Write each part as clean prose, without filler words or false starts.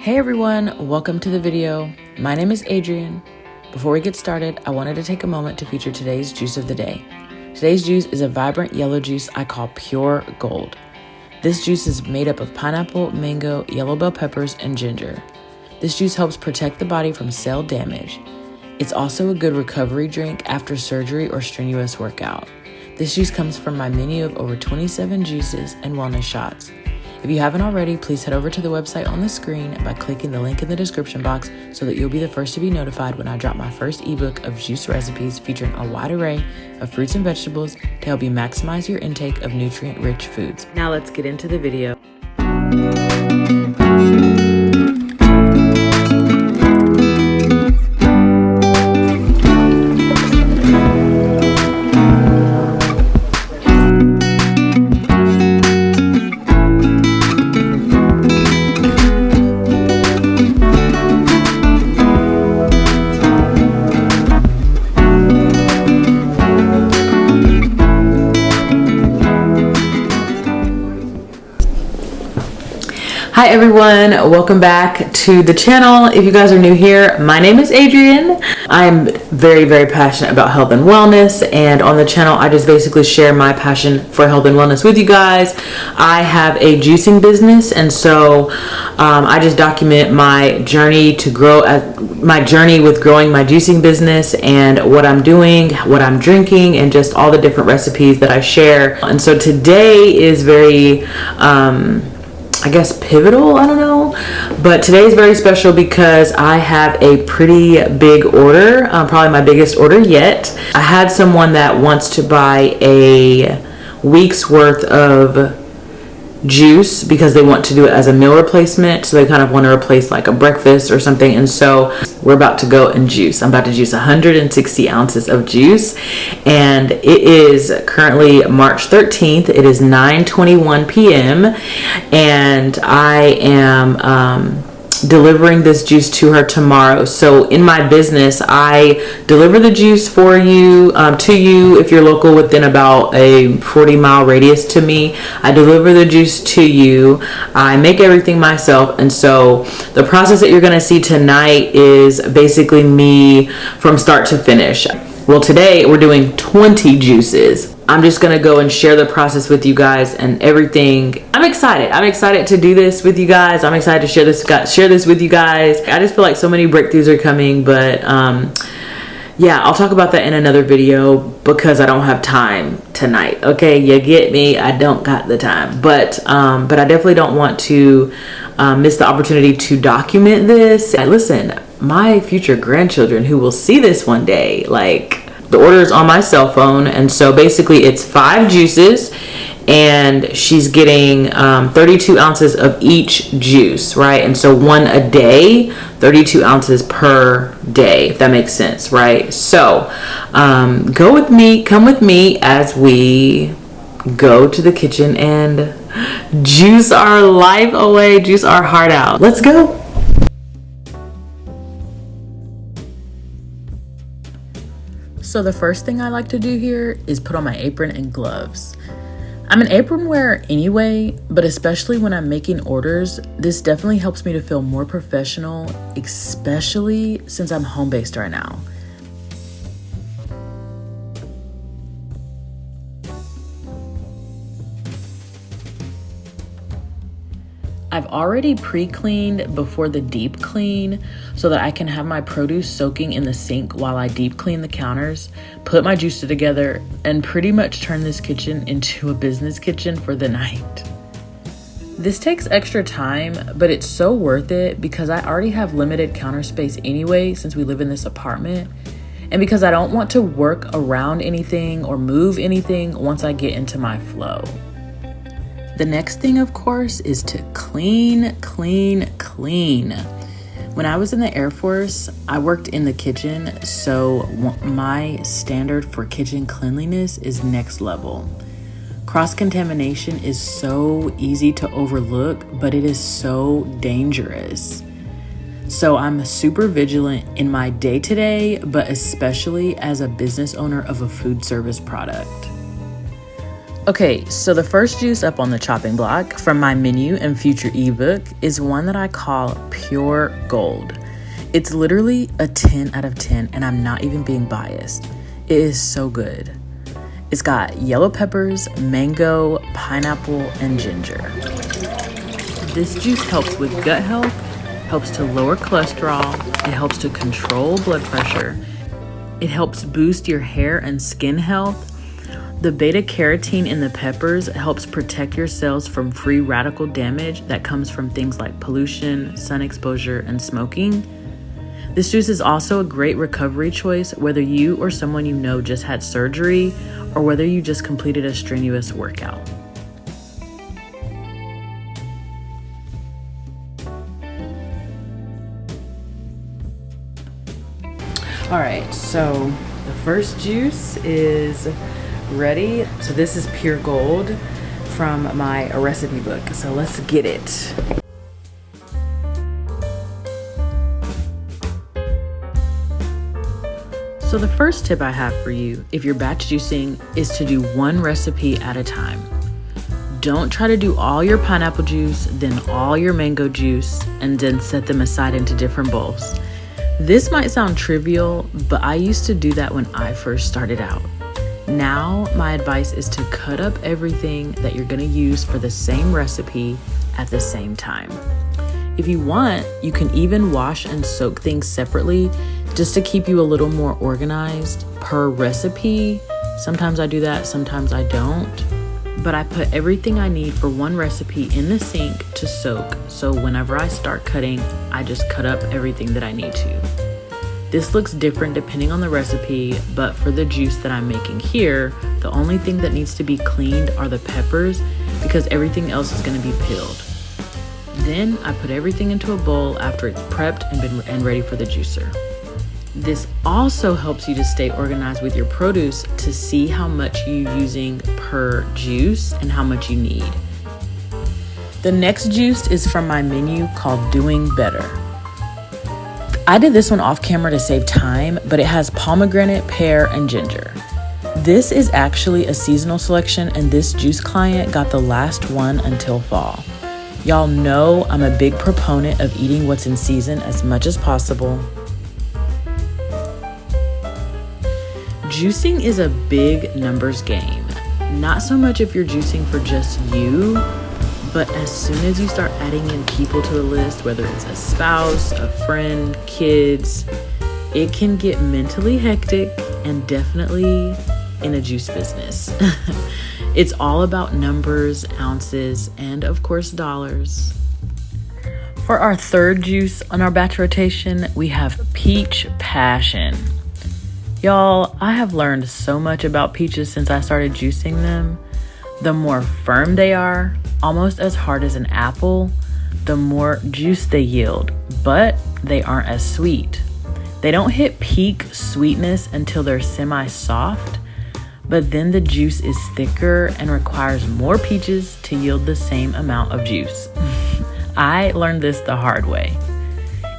Hey everyone, welcome to the video. My name is Adrian. Before we get started, I wanted to take a moment to feature today's juice of the day. Today's juice is a vibrant yellow juice I call Pure Gold. This juice is made up of pineapple, mango, yellow bell peppers, and ginger. This juice helps protect the body from cell damage. It's also a good recovery drink after surgery or strenuous workout. This juice comes from my menu of over 27 juices and wellness shots. If you haven't already, please head over to the website on the screen by clicking the link in the description box so that you'll be the first to be notified when I drop my first ebook of juice recipes featuring a wide array of fruits and vegetables to help you maximize your intake of nutrient-rich foods. Now let's get into the video. Hi everyone, welcome back to the channel. If you guys are new here, my name is Adrian. I'm very passionate about health and wellness, and on the channel I just basically share my passion for health and wellness with you guys. I have a juicing business, and so I just document my journey with growing my juicing business and what I'm doing, what I'm drinking, and just all the different recipes that I share. And so today is very I guess pivotal, I don't know, but today is very special because I have a pretty big order, probably my biggest order yet. I had someone that wants to buy a week's worth of juice because they want to do it as a meal replacement, so they kind of want to replace like a breakfast or something. And so we're about to go and juice. I'm about to juice 160 ounces of juice, and it is currently March 13th. It is 9:21 p.m. and I am delivering this juice to her tomorrow. So in my business, I deliver the juice for you, to you if you're local within about a 40-mile radius to me. I deliver the juice to you. I make everything myself, and so the process that you're going to see tonight is basically me from start to finish. Well, today we're doing 20 juices. I'm just going to go and share the process with you guys and everything. I'm excited to do this with you guys. I'm excited to share this with you guys. I just feel like so many breakthroughs are coming, but yeah, I'll talk about that in another video because I don't have time tonight. Okay, you get me? I don't got the time, but I definitely don't want to miss the opportunity to document this. And listen, my future grandchildren who will see this one day, like, the order is on my cell phone, and so basically it's 5 juices, and she's getting 32 ounces of each juice, right? And so one a day, 32 ounces per day, if that makes sense, right? So come with me as we go to the kitchen and juice our life away, juice our heart out. Let's go. So the first thing I like to do here is put on my apron and gloves. I'm an apron wearer anyway, but especially when I'm making orders, this definitely helps me to feel more professional, especially since I'm home-based right now. I've already pre-cleaned before the deep clean so that I can have my produce soaking in the sink while I deep clean the counters, put my juicer together, and pretty much turn this kitchen into a business kitchen for the night. This takes extra time, but it's so worth it because I already have limited counter space anyway since we live in this apartment, and because I don't want to work around anything or move anything once I get into my flow. The next thing, of course, is to clean. When I was in the Air Force, I worked in the kitchen, so my standard for kitchen cleanliness is next level. Cross-contamination is so easy to overlook, but it is so dangerous. So I'm super vigilant in my day-to-day, but especially as a business owner of a food service product. Okay, so the first juice up on the chopping block from my menu and future ebook is one that I call Pure Gold. It's literally a 10 out of 10, and I'm not even being biased. It is so good. It's got yellow peppers, mango, pineapple, and ginger. This juice helps with gut health, helps to lower cholesterol, it helps to control blood pressure, it helps boost your hair and skin health. The beta carotene in the peppers helps protect your cells from free radical damage that comes from things like pollution, sun exposure, and smoking. This juice is also a great recovery choice, whether you or someone you know just had surgery or whether you just completed a strenuous workout. All right, so the first juice is ready. So this is Pure Gold from my recipe book. So let's get it. So the first tip I have for you, if you're batch juicing, is to do one recipe at a time. Don't try to do all your pineapple juice, then all your mango juice, and then set them aside into different bowls. This might sound trivial, but I used to do that when I first started out. Now, my advice is to cut up everything that you're gonna use for the same recipe at the same time. If you want, you can even wash and soak things separately just to keep you a little more organized per recipe. Sometimes I do that, sometimes I don't. But I put everything I need for one recipe in the sink to soak, so whenever I start cutting, I just cut up everything that I need to. This looks different depending on the recipe, but for the juice that I'm making here, the only thing that needs to be cleaned are the peppers because everything else is going to be peeled. Then I put everything into a bowl after it's prepped and ready for the juicer. This also helps you to stay organized with your produce to see how much you're using per juice and how much you need. The next juice is from my menu called Doing Better. I did this one off camera to save time, but it has pomegranate, pear, and ginger. This is actually a seasonal selection, and this juice client got the last one until fall. Y'all know I'm a big proponent of eating what's in season as much as possible. Juicing is a big numbers game. Not so much if you're juicing for just you, but as soon as you start adding in people to the list, whether it's a spouse, a friend, kids, it can get mentally hectic and definitely in a juice business. It's all about numbers, ounces, and of course, dollars. For our third juice on our batch rotation, we have Peach Passion. Y'all, I have learned so much about peaches since I started juicing them. The more firm they are, almost as hard as an apple, the more juice they yield, but they aren't as sweet. They don't hit peak sweetness until they're semi-soft, but then the juice is thicker and requires more peaches to yield the same amount of juice. I learned this the hard way.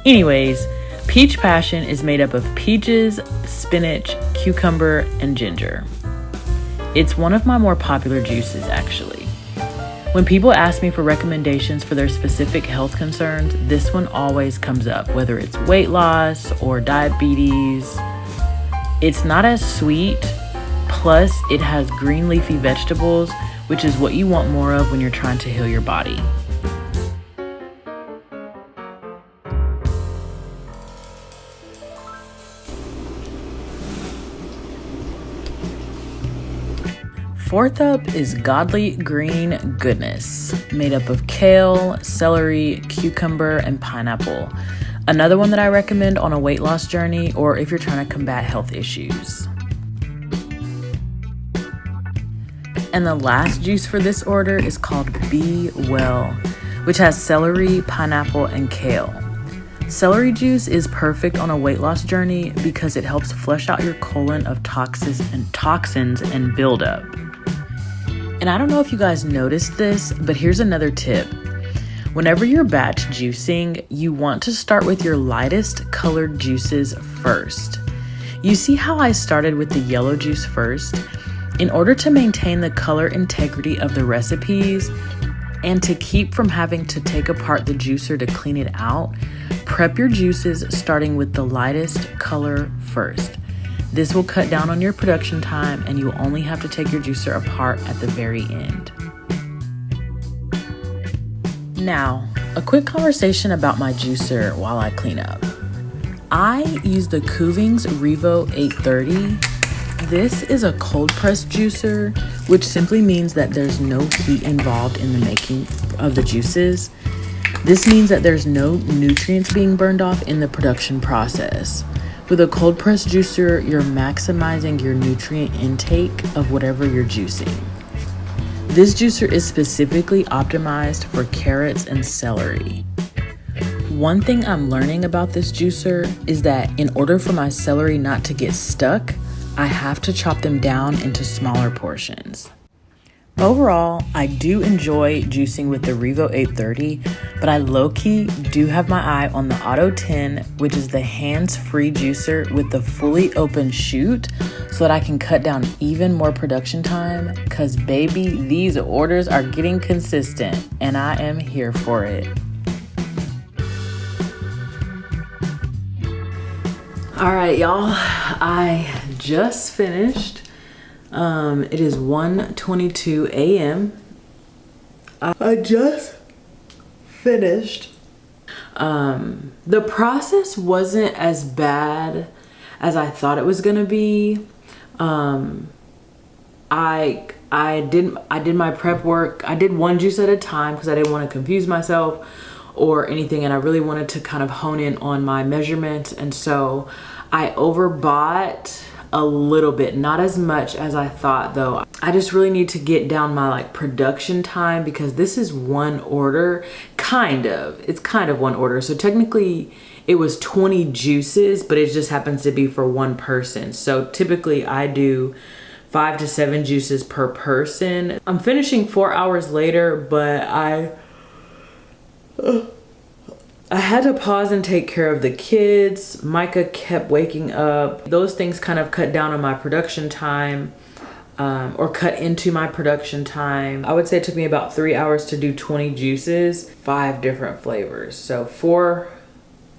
Anyways, Peach Passion is made up of peaches, spinach, cucumber, and ginger. It's one of my more popular juices, actually. When people ask me for recommendations for their specific health concerns, this one always comes up, whether it's weight loss or diabetes. It's not as sweet, plus it has green leafy vegetables, which is what you want more of when you're trying to heal your body. Fourth up is Godly Green Goodness, made up of kale, celery, cucumber, and pineapple. Another one that I recommend on a weight loss journey or if you're trying to combat health issues. And the last juice for this order is called Be Well, which has celery, pineapple, and kale. Celery juice is perfect on a weight loss journey because it helps flush out your colon of toxins and buildup. And I don't know if you guys noticed this, but here's another tip. Whenever you're batch juicing, you want to start with your lightest colored juices first. You see how I started with the yellow juice first? In order to maintain the color integrity of the recipes and to keep from having to take apart the juicer to clean it out, prep your juices starting with the lightest color first. This will cut down on your production time and you will only have to take your juicer apart at the very end. Now, a quick conversation about my juicer while I clean up. I use the Kuvings Revo 830. This is a cold press juicer, which simply means that there's no heat involved in the making of the juices. This means that there's no nutrients being burned off in the production process. With a cold press juicer, you're maximizing your nutrient intake of whatever you're juicing. This juicer is specifically optimized for carrots and celery. One thing I'm learning about this juicer is that in order for my celery not to get stuck, I have to chop them down into smaller portions. Overall, I do enjoy juicing with the Revo 830, but I low-key do have my eye on the Auto 10, which is the hands-free juicer with the fully open chute so that I can cut down even more production time, because baby, these orders are getting consistent and I am here for it. All right, y'all, I just finished. It is 1:22 a.m. I just finished. The process wasn't as bad as I thought it was gonna be. I did my prep work. I did one juice at a time because I didn't want to confuse myself or anything, and I really wanted to kind of hone in on my measurements, and so I overbought a little bit, not as much as I thought though. I just really need to get down my production time because this is one order, it's kind of one order. So technically it was 20 juices, but it just happens to be for one person. So typically I do 5 to 7 juices per person. I'm finishing 4 hours later, but I had to pause and take care of the kids. Micah kept waking up. Those things kind of cut down on my production time, or cut into my production time. I would say it took me about 3 hours to do 20 juices, 5 different flavors. So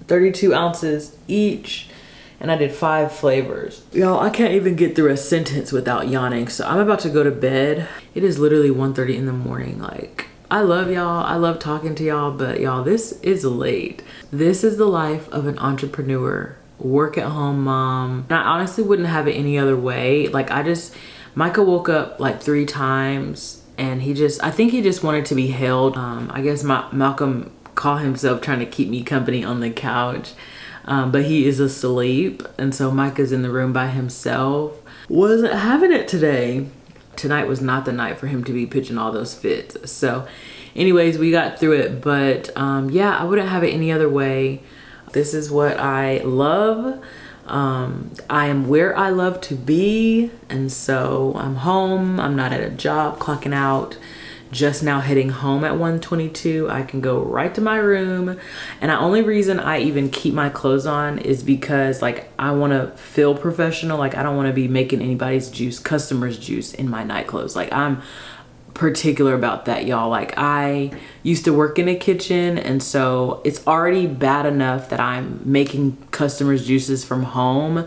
32 ounces each, and I did 5 flavors. Y'all, I can't even get through a sentence without yawning. So I'm about to go to bed. It is literally 1:30 in the morning. I love y'all. I love talking to y'all, but y'all, this is late. This is the life of an entrepreneur, work at home mom. And I honestly wouldn't have it any other way. Micah woke up 3 times and I think he just wanted to be held. I guess Malcolm called himself trying to keep me company on the couch, but he is asleep. And so Micah's in the room by himself. Wasn't having it today. Tonight was not the night for him to be pitching all those fits. So anyways, we got through it, but yeah, I wouldn't have it any other way. This is what I love. I am where I love to be, and so I'm home. I'm not at a job, clocking out. Just now heading home at 1:22. I can go right to my room, and the only reason I even keep my clothes on is because I want to feel professional. I don't want to be making anybody's juice, customer's juice, in my night clothes. I'm particular about that, y'all. I used to work in a kitchen, and so it's already bad enough that I'm making customers' juices from home,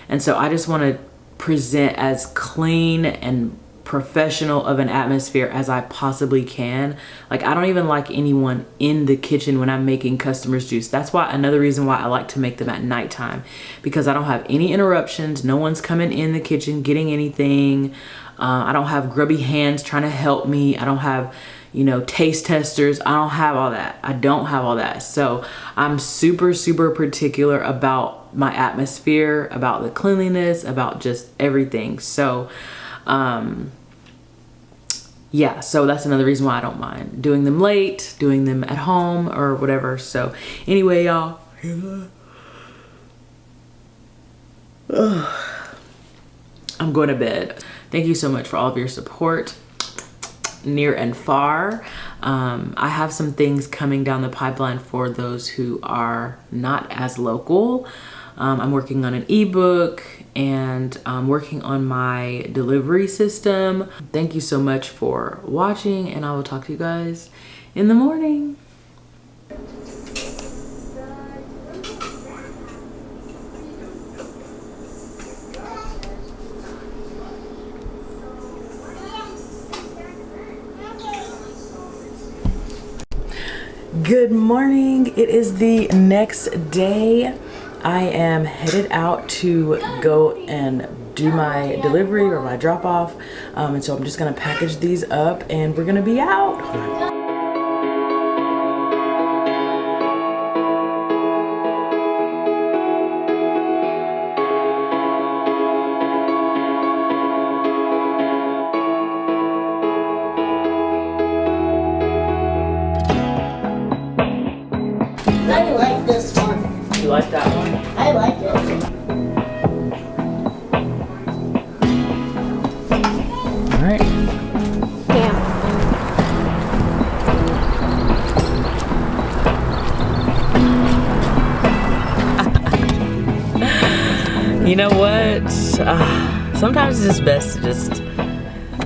and so I just want to present as clean and professional of an atmosphere as I possibly can. I don't even like anyone in the kitchen when I'm making customers juice. That's why another reason why I like to make them at nighttime, because I don't have any interruptions. No one's coming in the kitchen getting anything. I don't have grubby hands trying to help me. I don't have taste testers. I don't have all that. I don't have all that. So I'm super, super particular about my atmosphere, about the cleanliness, about just everything. So yeah, so that's another reason why I don't mind doing them late, doing them at home or whatever. So anyway, y'all, I'm going to bed. Thank you so much for all of your support, near and far. I have some things coming down the pipeline for those who are not as local. I'm working on an ebook and I'm working on my delivery system. Thank you so much for watching, and I will talk to you guys in the morning. Good morning. It is the next day. I am headed out to go and do my delivery or my drop off. And so I'm just gonna package these up and we're gonna be out. I like this one. You like that one? I like it. All right. Yeah. You know what? Sometimes it's just best to just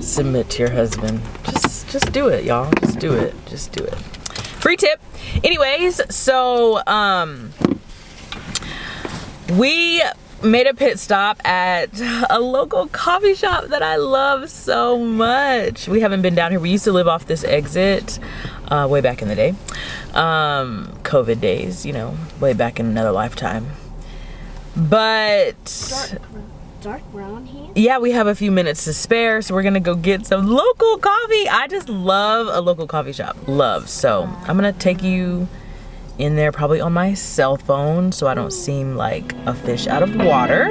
submit to your husband. Just do it, y'all. Just do it. Just do it. Free tip. Anyways, so we made a pit stop at a local coffee shop that I love so much. We haven't been down here. We used to live off this exit way back in the day. COVID days, you know, way back in another lifetime. But Dark brown here? yeah, we have a few minutes to spare, so we're gonna go get some local coffee. I just love a local coffee shop. Love. So I'm gonna take you in there probably on my cell phone so I don't seem like a fish out of water.